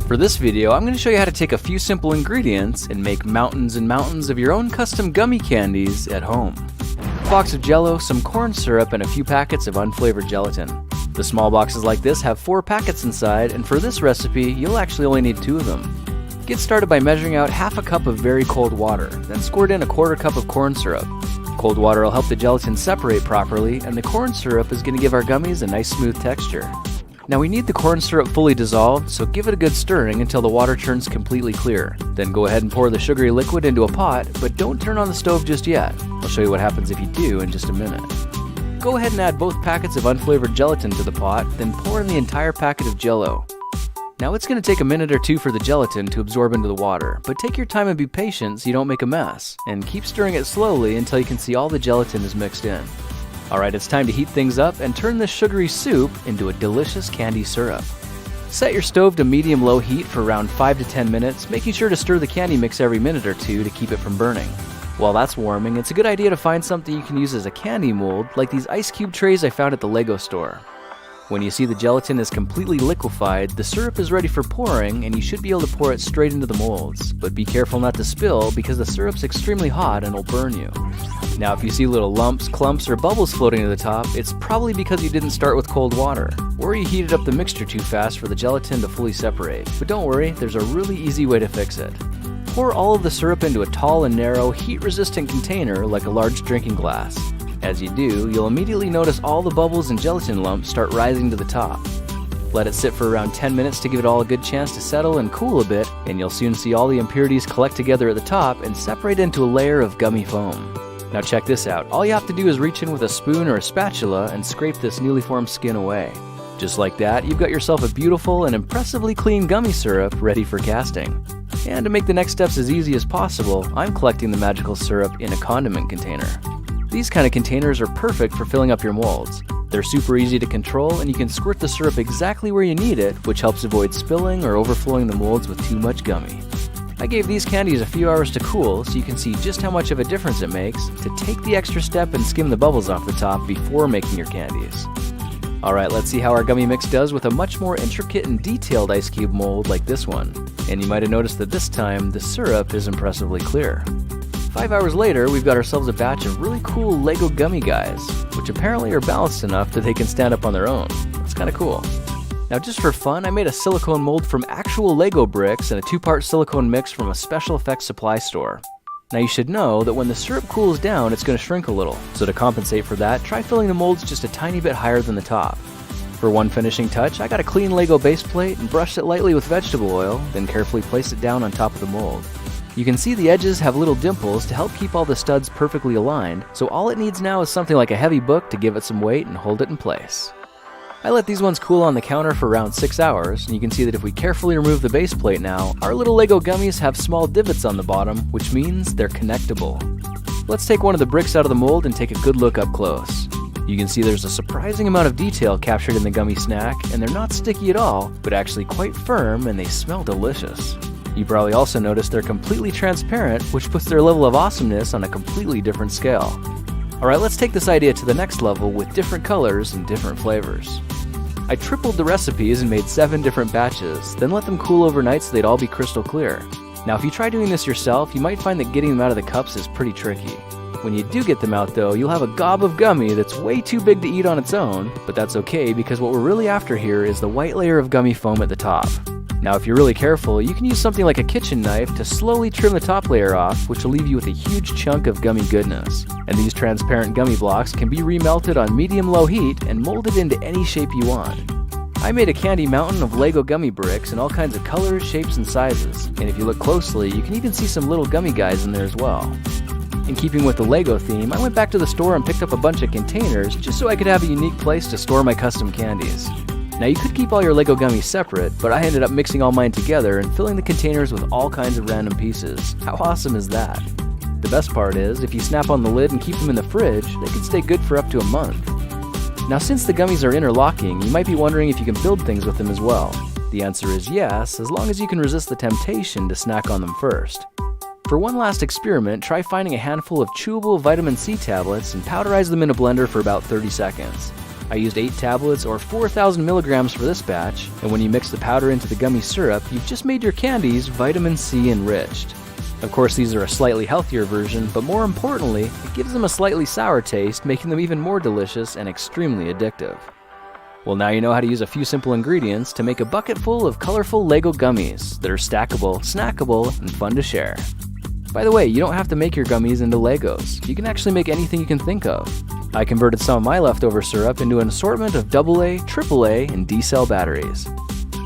For this video, I'm going to show you how to take a few simple ingredients and make mountains and mountains of your own custom gummy candies at home. A box of jell-o, some corn syrup, and a few packets of unflavored gelatin. The small boxes like this have 4 packets inside, and for this recipe, you'll actually only need 2 of them. Get started by measuring out half a cup of very cold water, then squirt in a 1/4 cup of corn syrup. Cold water will help the gelatin separate properly, and the corn syrup is going to give our gummies a nice smooth texture. Now we need the corn syrup fully dissolved, so give it a good stirring until the water turns completely clear. Then go ahead and pour the sugary liquid into a pot, but don't turn on the stove just yet. I'll show you what happens if you do in just a minute. Go ahead and add both packets of unflavored gelatin to the pot, then pour in the entire packet of jell-o. Now it's going to take a minute or 2 for the gelatin to absorb into the water, but take your time and be patient so you don't make a mess, and keep stirring it slowly until you can see all the gelatin is mixed in. Alright, it's time to heat things up and turn this sugary soup into a delicious candy syrup. Set your stove to medium-low heat for around 5 to 10 minutes, making sure to stir the candy mix every minute or 2 to keep it from burning. While that's warming, it's a good idea to find something you can use as a candy mold, like these ice cube trays I found at the Lego store. When you see the gelatin is completely liquefied, the syrup is ready for pouring, and you should be able to pour it straight into the molds. But be careful not to spill, because the syrup's extremely hot and will burn you. Now if you see little lumps, clumps, or bubbles floating to the top, it's probably because you didn't start with cold water, or you heated up the mixture too fast for the gelatin to fully separate. But don't worry, there's a really easy way to fix it. Pour all of the syrup into a tall and narrow, heat-resistant container like a large drinking glass. As you do, you'll immediately notice all the bubbles and gelatin lumps start rising to the top. Let it sit for around 10 minutes to give it all a good chance to settle and cool a bit, and you'll soon see all the impurities collect together at the top and separate into a layer of gummy foam. Now check this out, all you have to do is reach in with a spoon or a spatula and scrape this newly formed skin away. Just like that, you've got yourself a beautiful and impressively clean gummy syrup ready for casting. And to make the next steps as easy as possible, I'm collecting the magical syrup in a condiment container. These kind of containers are perfect for filling up your molds. They're super easy to control, and you can squirt the syrup exactly where you need it, which helps avoid spilling or overflowing the molds with too much gummy. I gave these candies a few hours to cool so you can see just how much of a difference it makes to take the extra step and skim the bubbles off the top before making your candies. Alright, let's see how our gummy mix does with a much more intricate and detailed ice cube mold like this one. And you might have noticed that this time, the syrup is impressively clear. 5 hours later, we've got ourselves a batch of really cool Lego gummy guys, which apparently are balanced enough that they can stand up on their own. It's kinda cool. Now just for fun, I made a silicone mold from actual Lego bricks and a 2-part silicone mix from a special effects supply store. Now you should know that when the syrup cools down, it's going to shrink a little, so to compensate for that, try filling the molds just a tiny bit higher than the top. For one finishing touch, I got a clean Lego base plate and brushed it lightly with vegetable oil, then carefully placed it down on top of the mold. You can see the edges have little dimples to help keep all the studs perfectly aligned, so all it needs now is something like a heavy book to give it some weight and hold it in place. I let these ones cool on the counter for around 6 hours, and you can see that if we carefully remove the base plate now, our little Lego gummies have small divots on the bottom, which means they're connectable. Let's take one of the bricks out of the mold and take a good look up close. You can see there's a surprising amount of detail captured in the gummy snack, and they're not sticky at all, but actually quite firm, and they smell delicious. You probably also noticed they're completely transparent, which puts their level of awesomeness on a completely different scale. Alright, let's take this idea to the next level with different colors and different flavors. I tripled the recipes and made 7 different batches, then let them cool overnight so they'd all be crystal clear. Now if you try doing this yourself, you might find that getting them out of the cups is pretty tricky. When you do get them out though, you'll have a gob of gummy that's way too big to eat on its own, but that's okay because what we're really after here is the white layer of gummy foam at the top. Now if you're really careful, you can use something like a kitchen knife to slowly trim the top layer off, which will leave you with a huge chunk of gummy goodness. And these transparent gummy blocks can be remelted on medium-low heat and molded into any shape you want. I made a candy mountain of Lego gummy bricks in all kinds of colors, shapes, and sizes. And if you look closely, you can even see some little gummy guys in there as well. In keeping with the Lego theme, I went back to the store and picked up a bunch of containers just so I could have a unique place to store my custom candies. Now you could keep all your Lego gummies separate, but I ended up mixing all mine together and filling the containers with all kinds of random pieces. How awesome is that? The best part is, if you snap on the lid and keep them in the fridge, they can stay good for up to a month. Now since the gummies are interlocking, you might be wondering if you can build things with them as well. The answer is yes, as long as you can resist the temptation to snack on them first. For one last experiment, try finding a handful of chewable vitamin C tablets and powderize them in a blender for about 30 seconds. I used 8 tablets or 4,000 milligrams for this batch, and when you mix the powder into the gummy syrup, you've just made your candies vitamin C enriched. Of course, these are a slightly healthier version, but more importantly, it gives them a slightly sour taste, making them even more delicious and extremely addictive. Well, now you know how to use a few simple ingredients to make a bucket full of colorful Lego gummies that are stackable, snackable, and fun to share. By the way, you don't have to make your gummies into Legos. You can actually make anything you can think of. I converted some of my leftover syrup into an assortment of AA, AAA, and D-cell batteries.